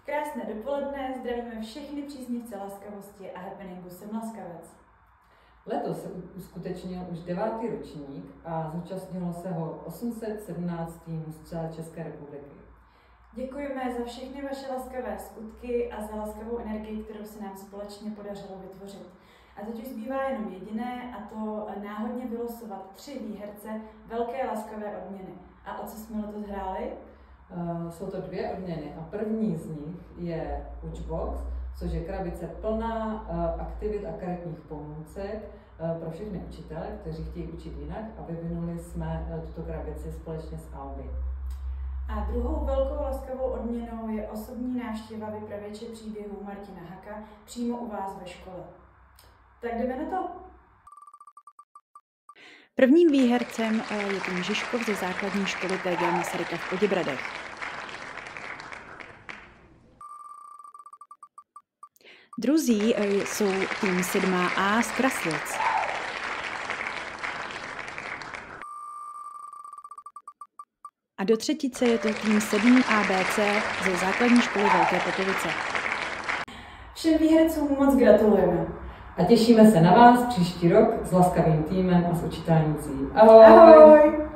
Krásné dopoledne, zdravíme všechny příznivce laskavosti a happeningu Jsem laskavec. Letos se uskutečnil už 9. ročník a zúčastnilo se ho 817 týmů z celé České republiky. Děkujeme za všechny vaše laskavé skutky a za laskavou energii, kterou se nám společně podařilo vytvořit. A teď už zbývá jenom jediné, a to náhodně vylosovat 3 výherce velké laskavé odměny. A o co jsme letos hráli? Jsou to 2 odměny a první z nich je Učbox, což je krabice plná aktivit a karetních pomůcek pro všechny učitele, kteří chtějí učit jinak, a vyvinuli jsme tuto krabici společně s Alby. A druhou velkou laskavou odměnou je osobní návštěva vypravěče příběhů Martina Haka přímo u vás ve škole. Tak jdeme na to! Prvním výhercem je tým Žižkov ze základní školy TG Masaryka v Poděbradech. Druzí jsou tým 7A z Kraslic. A do třetice je to tým 7ABC ze základní školy Velké Potovice. Všem výhercům moc gratulujeme. A těšíme se na vás příští rok s laskavým týmem a s učitelnicí. Ahoj! Ahoj!